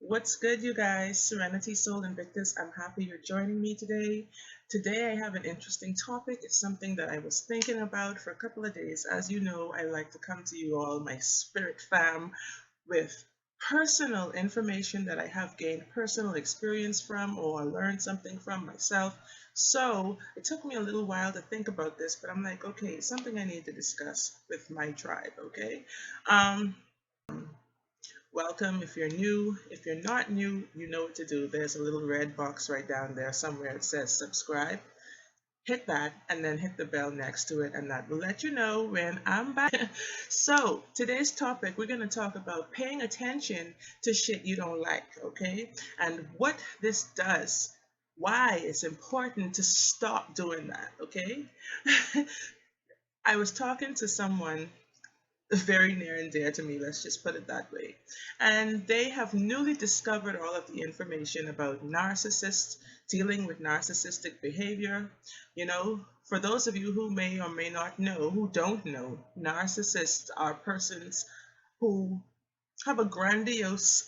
What's good, you guys? Serenity, Soul, Invictus. I'm happy you're joining me today. Today, I have an interesting topic. It's something that I was thinking about for a couple of days. As you know, I like to come to you all, my spirit fam, with personal information that I have gained personal experience from or learned something from myself. So it took me a little while to think about this, but I'm like, okay, it's something I need to discuss with my tribe, okay? Um, Welcome if you're new. If you're not new, you know what to do. There's a little red box right down there somewhere. It says subscribe. Hit that and then hit the bell next to it, and that will let you know when I'm back. So, today's topic, we're going to talk about paying attention to shit you don't like, okay? And what this does, why it's important to stop doing that, okay? I was talking to someone very near and dear to me, let's just put it that way. And they have newly discovered all of the information about narcissists, dealing with narcissistic behavior. For those of you who may or may not know, who don't know, narcissists are persons who have a grandiose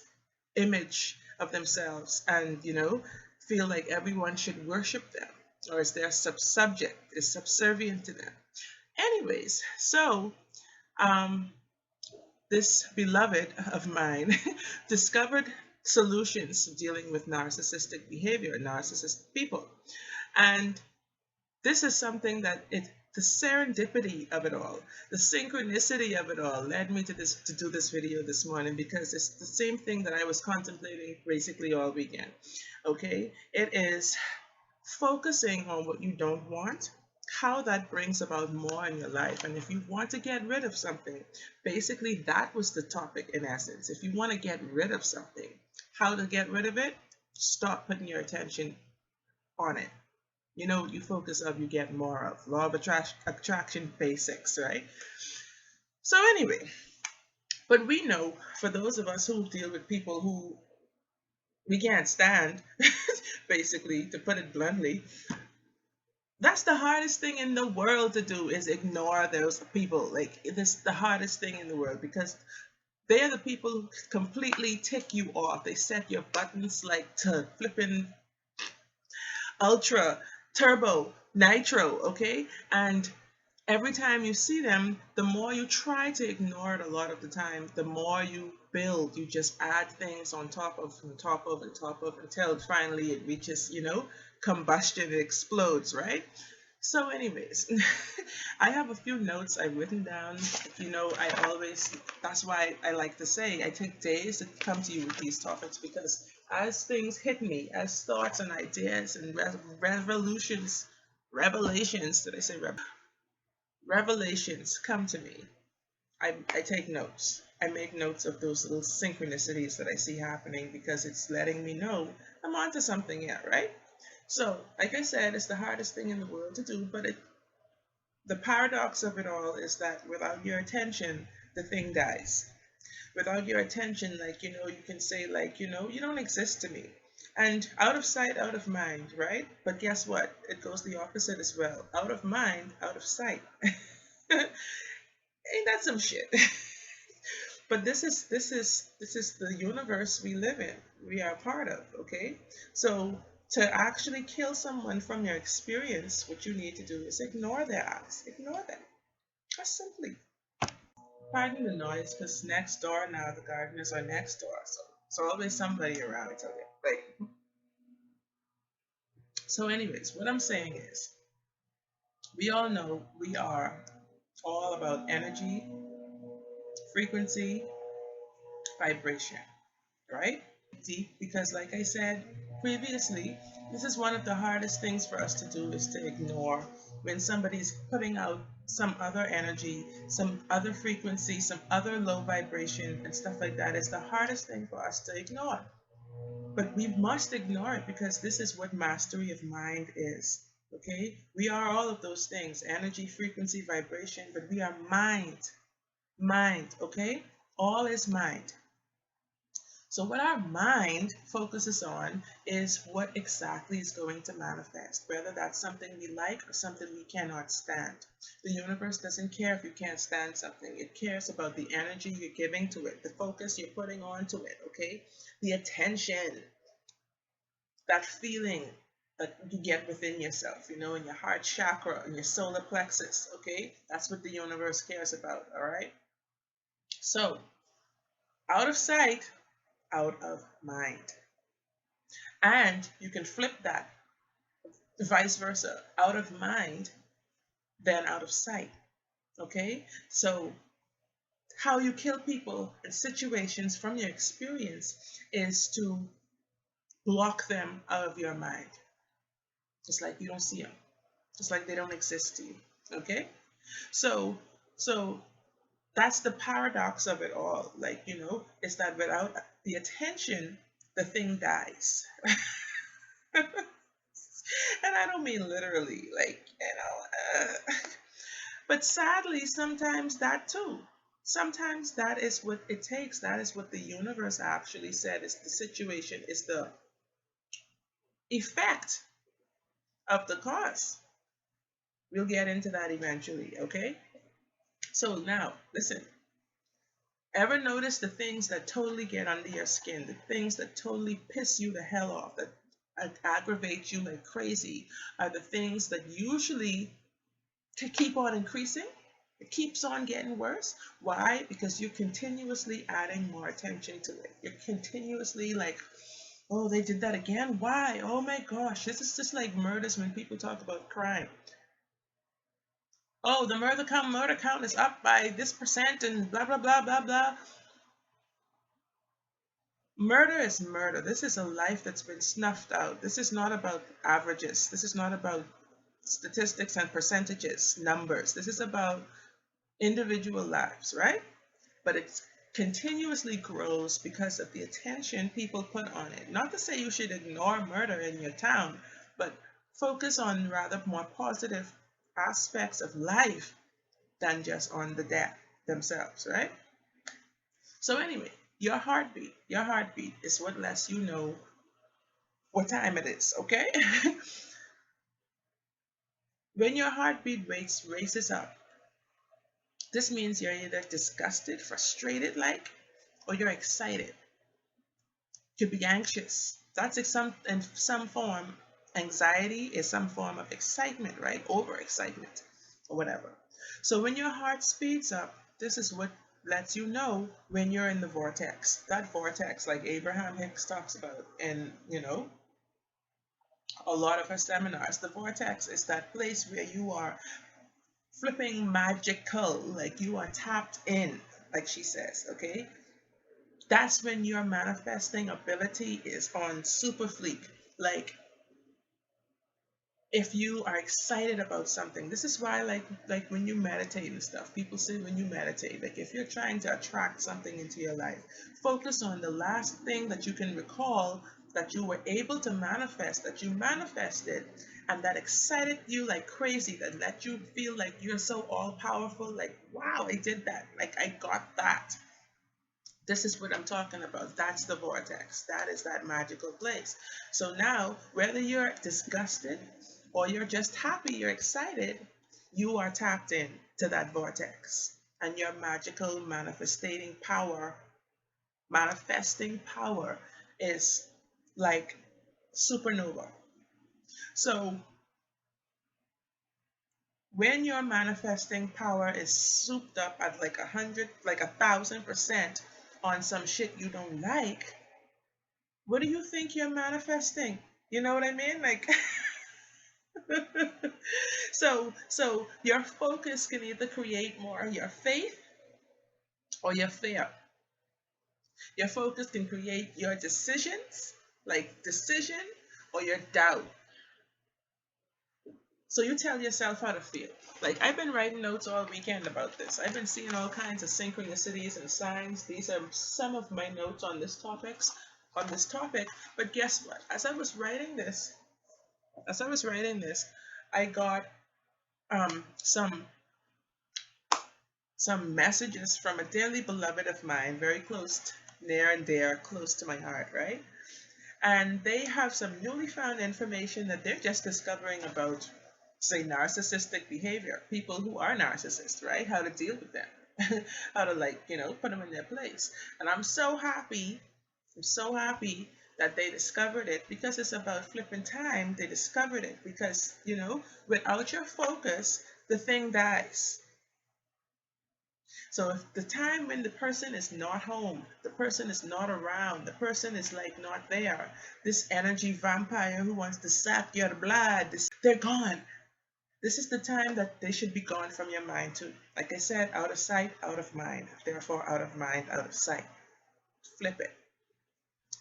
image of themselves and, feel like everyone should worship them or is their subject, is subservient to them. Anyways, so um, this beloved of mine discovered solutions to dealing with narcissistic behavior, narcissistic people. And this is something that the serendipity of it all, the synchronicity of it all led me to do this video this morning because it's the same thing that I was contemplating basically all weekend. Okay? It is focusing on what you don't want, how that brings about more in your life. And if you want to get rid of something, basically that was the topic in essence. If you want to get rid of something, how to get rid of it, stop putting your attention on it. You focus of, you get more of. Law of attraction basics, right? So anyway, but we know for those of us who deal with people who we can't stand, basically, to put it bluntly, that's the hardest thing in the world to do is ignore those people. Like, it is the hardest thing in the world because they are the people who completely tick you off. They set your buttons like to flipping ultra, turbo, nitro, okay? And every time you see them, the more you try to ignore it a lot of the time, the more you build. You just add things on top of, and top of, and top of until finally it reaches, combustion, it explodes, right? So, anyways, I have a few notes I've written down. That's why I like to say I take days to come to you with these topics because as things hit me, as thoughts and ideas and revelations, did I say revelations come to me, I take notes. I make notes of those little synchronicities that I see happening because it's letting me know I'm onto something yet, right? So, like I said, it's the hardest thing in the world to do, but the paradox of it all is that without your attention, the thing dies. Without your attention, like, you can say, like, you don't exist to me. And out of sight, out of mind, right? But guess what? It goes the opposite as well. Out of mind, out of sight. Ain't that some shit? But this is the universe we live in. We are part of, okay? So to actually kill someone from your experience, what you need to do is ignore their acts. Ignore them. Just simply. Pardon the noise, because next door now the gardeners are next door, so there's always somebody around. I tell you. Right. So, anyways, what I'm saying is, we all know we are all about energy, frequency, vibration, right? Deep because, like I said previously, this is one of the hardest things for us to do is to ignore when somebody's putting out some other energy, some other frequency, some other low vibration and stuff like that. It's the hardest thing for us to ignore. But we must ignore it because this is what mastery of mind is. Okay? We are all of those things, energy, frequency, vibration, but we are mind. Mind, okay? All is mind. So, what our mind focuses on is what exactly is going to manifest, whether that's something we like or something we cannot stand. The universe doesn't care if you can't stand something, it cares about the energy you're giving to it, the focus you're putting onto it, okay? The attention, that feeling that you get within yourself, in your heart chakra, in your solar plexus, okay? That's what the universe cares about, all right? So, out of sight, out of mind. And you can flip that, vice versa, out of mind, then out of sight. Okay? So, how you kill people in situations from your experience is to block them out of your mind. Just like you don't see them, just like they don't exist to you. Okay? So, so that's the paradox of it all. Like, is that without the attention, the thing dies. And I don't mean literally, like, but sadly, sometimes that too. Sometimes that is what it takes. That is what the universe actually said is the situation, is the effect of the cause. We'll get into that eventually, okay? So now, listen. Ever notice the things that totally get under your skin, the things that totally piss you the hell off, that aggravate you like crazy, are the things that usually to keep on increasing? It keeps on getting worse. Why? Because you're continuously adding more attention to it. You're continuously like, oh, they did that again? Why? Oh my gosh, this is just like murders when people talk about crime. Oh, the murder count is up by this percent and blah blah blah blah blah. Murder is murder. This is a life that's been snuffed out. This is not about averages. This is not about statistics and percentages, numbers. This is about individual lives, right? But it continuously grows because of the attention people put on it. Not to say you should ignore murder in your town, but focus on rather more positive aspects of life than just on the death themselves, right? So anyway, your heartbeat is what lets you know what time it is, okay? When your heartbeat races up, this means you're either disgusted, frustrated, like, or you're excited. To be anxious. That's in some form. Anxiety is some form of excitement, right? Overexcitement or whatever. So when your heart speeds up, this is what lets you know when you're in the vortex. That vortex, like Abraham Hicks talks about in, a lot of her seminars, the vortex is that place where you are flipping magical, like you are tapped in, like she says, okay? That's when your manifesting ability is on super fleek. Like if you are excited about something, this is why like when you meditate and stuff, people say when you meditate, like if you're trying to attract something into your life, focus on the last thing that you can recall that you were able to manifest, that you manifested, and that excited you like crazy, that let you feel like you're so all powerful, like wow, I did that, like I got that. This is what I'm talking about. That's the vortex. That is that magical place. So now, whether you're disgusted or you're just happy, you're excited, you are tapped in to that vortex. And your magical manifesting power is like supernova. So when your manifesting power is souped up at like 100, like 1,000% on some shit you don't like, what do you think you're manifesting? You know what I mean? Like, so your focus can either create more your faith or your fear. Your focus can create your decisions, like decision, or your doubt. So you tell yourself how to feel. Like I've been writing notes all weekend about this. I've been seeing all kinds of synchronicities and signs. These are some of my notes on this topic. But guess what? As I was writing this, I got um, some some messages from a dearly beloved of mine, very close near and dear, close to my heart, right? And they have some newly found information that they're just discovering about, say, narcissistic behavior, people who are narcissists, right? How to deal with them, how to, like, put them in their place. And I'm so happy that they discovered it, because it's about flipping time. They discovered it because, without your focus, the thing dies. So if the time when the person is not home, the person is not around, the person is like not there, this energy vampire who wants to suck your blood, they're gone. This is the time that they should be gone from your mind too. Like I said, out of sight, out of mind. Therefore, out of mind, out of sight. Flip it.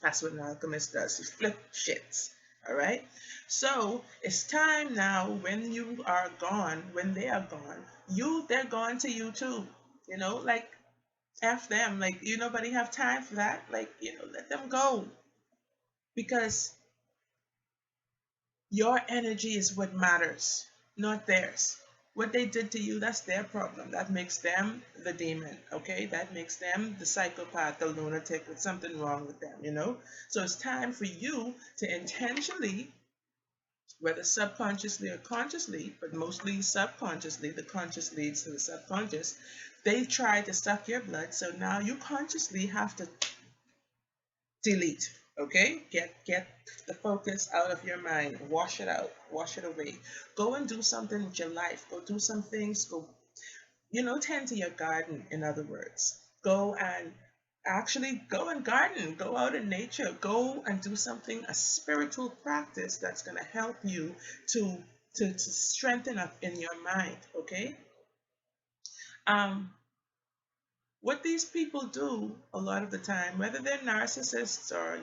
That's what an alchemist does. He flip shits. All right. So it's time now, when you are gone, when they are gone, they're gone to you too. Like, F them. Like, nobody have time for that. Like, let them go. Because your energy is what matters, not theirs. What they did to you, that's their problem. That makes them the demon, okay? That makes them the psychopath, the lunatic, with something wrong with them. So it's time for you to intentionally, whether subconsciously or consciously, but mostly subconsciously, the conscious leads to the subconscious. They try to suck your blood, so now you consciously have to delete. Okay, get the focus out of your mind, wash it out, wash it away. Go and do something with your life. Go do some things. Go, tend to your garden. In other words, go and actually go and garden. Go out in nature. Go and do something, a spiritual practice that's going to help you to to strengthen up in your mind. Okay. um what these people do a lot of the time, whether they're narcissists or,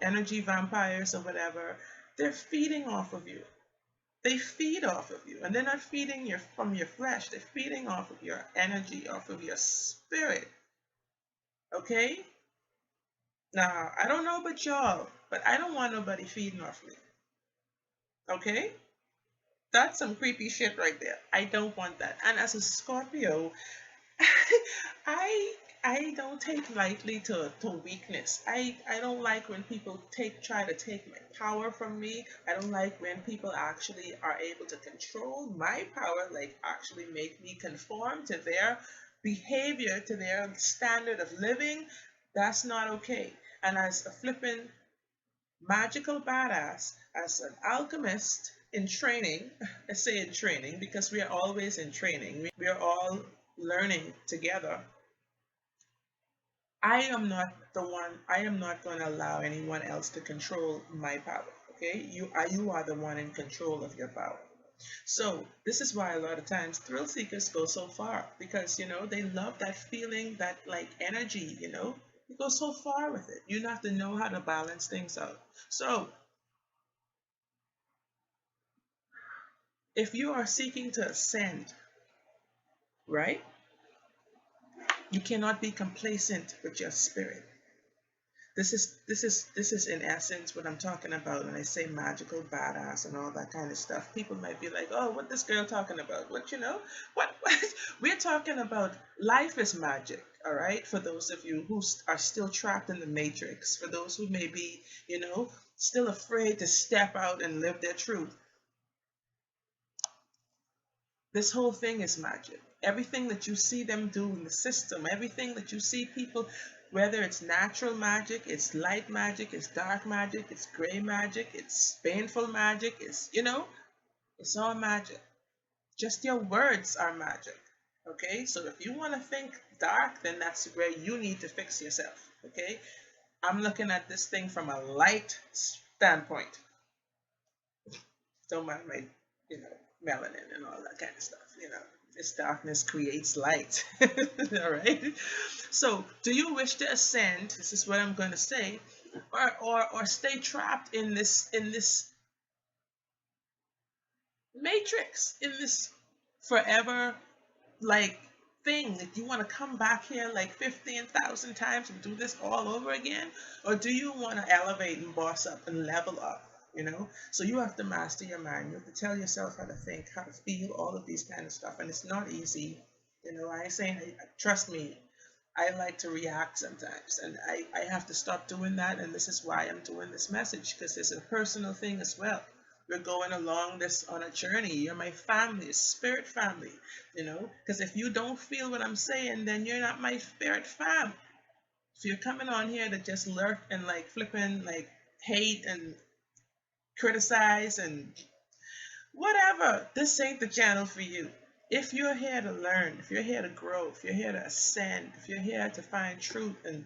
energy vampires or whatever, they're feeding off of you. They feed off of you. And they're not feeding from your flesh, they're feeding off of your energy, off of your spirit. Okay? Now, I don't know about y'all, but I don't want nobody feeding off me. Okay? That's some creepy shit right there. I don't want that. And as a Scorpio, I I don't take lightly to weakness. I don't like when people try to take my power from me. I don't like when people actually are able to control my power, like actually make me conform to their behavior, to their standard of living. That's not okay. And as a flippin' magical badass, as an alchemist in training, I say in training because we are always in training. We are all learning together. I am not going to allow anyone else to control my power. Okay? You are the one in control of your power. So this is why a lot of times thrill seekers go so far, because they love that feeling, that like energy, you go so far with it. You have to know how to balance things out. So if you are seeking to ascend, right, you cannot be complacent with your spirit. This is in essence what I'm talking about when I say magical badass and all that kind of stuff. People might be like, "Oh, what this girl talking about?" What what? We're talking about life is magic, all right? For those of you who are still trapped in the matrix, for those who may be, still afraid to step out and live their truth, this whole thing is magic. Everything that you see them do in the system, everything that you see people, whether it's natural magic, it's light magic, it's dark magic, it's gray magic, it's painful magic, it's all magic. Just your words are magic. Okay? So if you want to think dark, then that's where you need to fix yourself. Okay? I'm looking at this thing from a light standpoint. Don't mind my, you know, melanin and all that kind of stuff. This darkness creates light. All right. So, do you wish to ascend? This is what I'm going to say, or stay trapped in this matrix, in this forever like thing that you want to come back here like 15,000 times and do this all over again? Or do you want to elevate and boss up and level up? So you have to master your mind. You have to tell yourself how to think, how to feel, all of these kind of stuff. And it's not easy. I ain't saying, trust me, I like to react sometimes, and I have to stop doing that. And this is why I'm doing this message, because it's a personal thing as well. We're going along this on a journey. You're my family, spirit family, because if you don't feel what I'm saying, then you're not my spirit fam. If you're coming on here to just lurk and like flipping, like hate and criticize and whatever, this ain't the channel for you. If you're here to learn, if you're here to grow, if you're here to ascend, if you're here to find truth and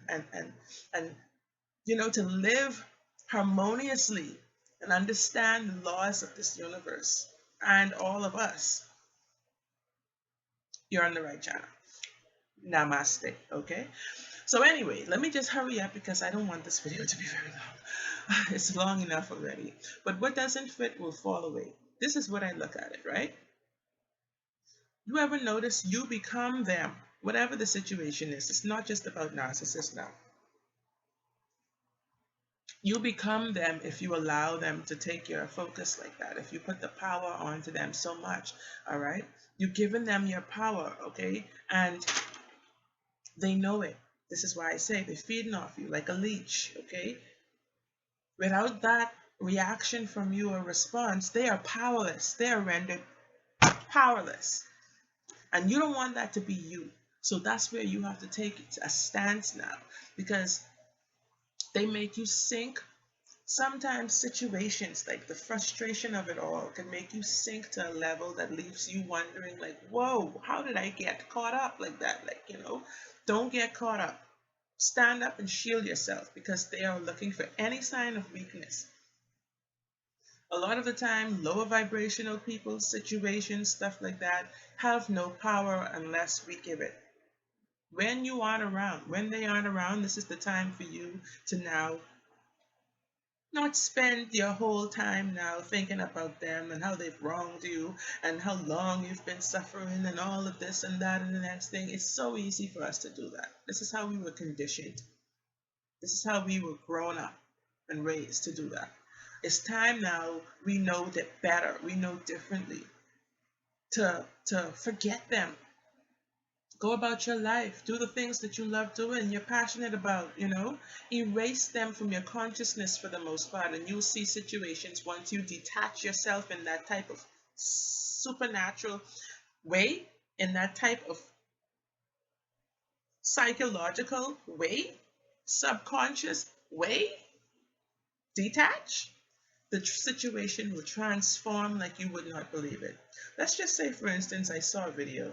to live harmoniously and understand the laws of this universe and all of us, you're on the right channel. Namaste. Okay. So anyway, let me just hurry up because I don't want this video to be very long. It's long enough already. But what doesn't fit will fall away. This is what I look at it, right? You ever notice you become them, whatever the situation is? It's not just about narcissists now. You become them if you allow them to take your focus like that, if you put the power onto them so much, all right? You've given them your power, okay? And they know it. This is why I say they're feeding off you like a leech, okay? Without that reaction from you or response, they are powerless. They are rendered powerless. And you don't want that to be you. So that's where you have to take a stance now, because they make you sink. Sometimes situations like the frustration of it all can make you sink to a level that leaves you wondering, like, whoa, how did I get caught up like that? Like, don't get caught up. Stand up and shield yourself, because they are looking for any sign of weakness. A lot of the time, lower vibrational people, situations, stuff like that, have no power unless we give it. When you aren't around, when they aren't around, this is the time for you to now not spend your whole time now thinking about them and how they've wronged you and how long you've been suffering and all of this and that and the next thing. It's so easy for us to do that. This is how we were conditioned. This is how we were grown up and raised to do that. It's time now we know that better, we know differently, to forget them. Go about your life. Do the things that you love doing, you're passionate about, Erase them from your consciousness for the most part, and you'll see situations once you detach yourself in that type of supernatural way, in that type of psychological way, subconscious way, detach, the situation will transform like you would not believe it. Let's just say, for instance, I saw a video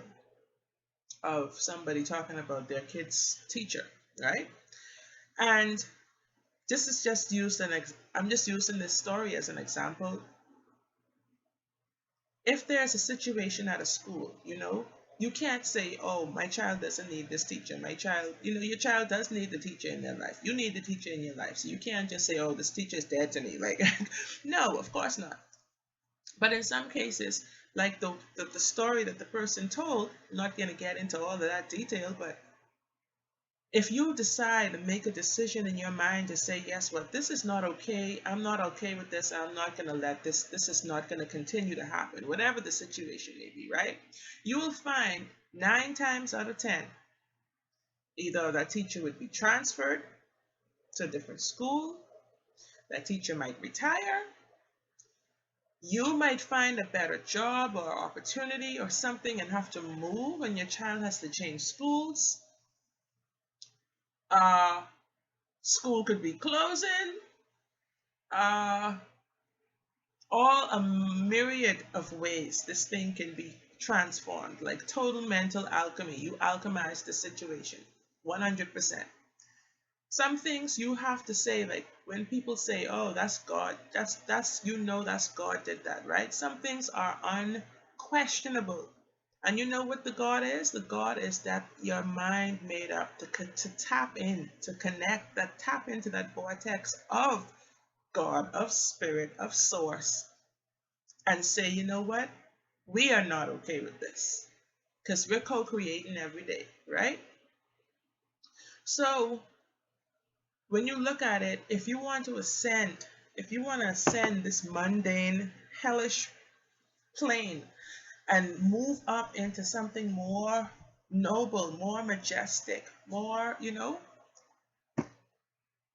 of somebody talking about their kid's teacher, right? And this is just I'm just using this story as an example. If there's a situation at a school, you can't say, oh, my child doesn't need this teacher. My child, your child does need the teacher in their life. You need the teacher in your life. So you can't just say, oh, this teacher is dead to me. Like, no, of course not. But in some cases, like the story that the person told, I'm not going to get into all of that detail, but if you decide to make a decision in your mind to say, yes, well, this is not okay, I'm not okay with this, I'm not going to let this is not going to continue to happen, whatever the situation may be, right? You will find 9 times out of 10, either that teacher would be transferred to a different school, that teacher might retire, you might find a better job or opportunity or something and have to move, and your child has to change schools. School could be closing. All a myriad of ways this thing can be transformed, like total mental alchemy. You alchemize the situation 100%. Some things you have to say, like when people say, oh, that's God, that's that's God did that, right? Some things are unquestionable. And you know what the God is? The God is that your mind made up to tap in, to connect, that tap into that vortex of God, of spirit, of source, and say, you know what? We are not okay with this, because we're co-creating every day, right? So when you look at it, if you want to ascend, this mundane, hellish plane and move up into something more noble, more majestic, more,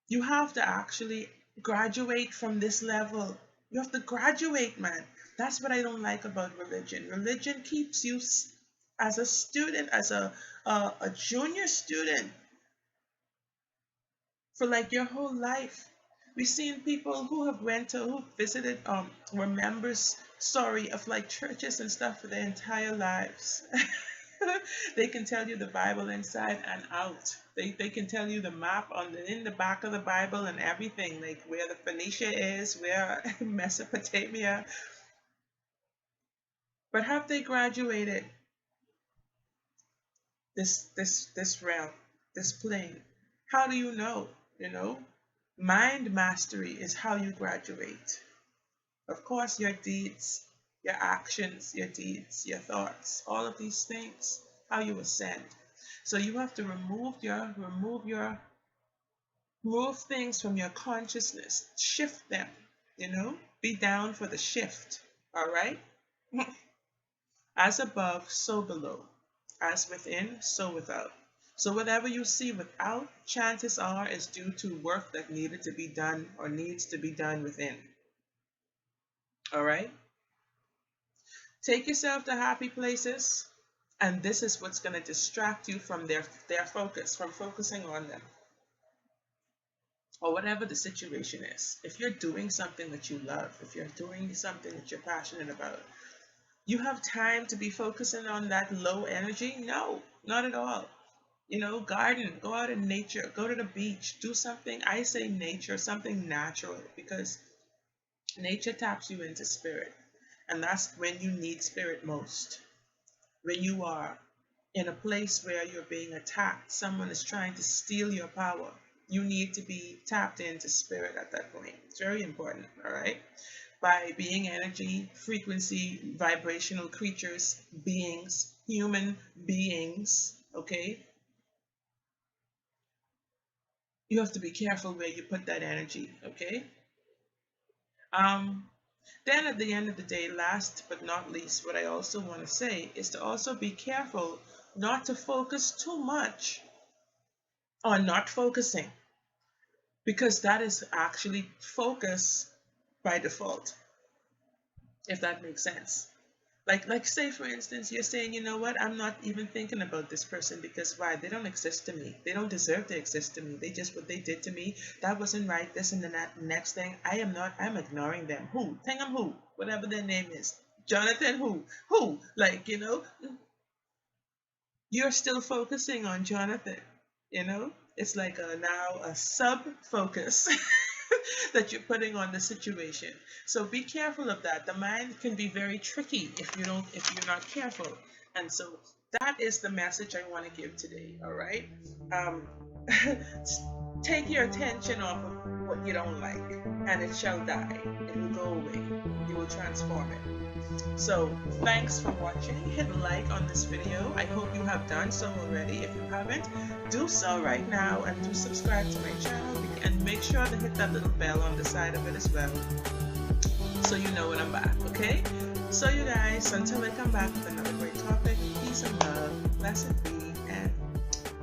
you have to actually graduate from this level. You have to graduate, man. That's what I don't like about religion. Religion keeps you as a student, as a junior student for like your whole life. We've seen people who visited, were members, sorry, of like churches and stuff for their entire lives. They can tell you the Bible inside and out. They can tell you the map in the back of the Bible and everything, like where the Phoenicia is, where Mesopotamia. But have they graduated this realm, this plane? How do you know? You know, mind mastery is how you graduate. Of course, your deeds, your actions, your deeds, your thoughts, all of these things, how you ascend. So you have to remove things from your consciousness, shift them, be down for the shift. All right? As above, so below. As within, so without. So whatever you see without, chances are is due to work that needed to be done or needs to be done within. All right? Take yourself to happy places, and this is what's going to distract you from their focus, from focusing on them. Or whatever the situation is. If you're doing something that you love, if you're doing something that you're passionate about, you have time to be focusing on that low energy? No, not at all. Garden, go out in nature, go to the beach, do something. I say nature, something natural, because nature taps you into spirit. And that's when you need spirit most. When you are in a place where you're being attacked, someone is trying to steal your power, you need to be tapped into spirit at that point. It's very important, all right? By being energy, frequency, vibrational creatures, beings, human beings, okay? You have to be careful where you put that energy, okay? Then at the end of the day, last but not least, what I also want to say is to also be careful not to focus too much on not focusing, because that is actually focus by default, if that makes sense. Like say for instance, you're saying, you know what, I'm not even thinking about this person because why? They don't exist to me. They don't deserve to exist to me. They just, what they did to me, that wasn't right, this and then that next thing. I'm ignoring them. Who? Tingham who? Whatever their name is. Jonathan who? Who? Like, you're still focusing on Jonathan, It's like now a sub focus that you're putting on the situation. So be careful of that. The mind can be very tricky if you're not careful. And so that is the message I want to give today. All right. Take your attention off of what you don't like, and it shall die. It will go away. You will transform it. So thanks for watching. Hit like on this video. I hope you have done so already. If you haven't, do so right now, and do subscribe to my channel, and make sure to hit that little bell on the side of it as well, so you know when I'm back. Okay, so you guys, until I come back with another great topic, peace and love, blessed be, and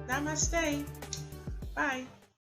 namaste. Bye.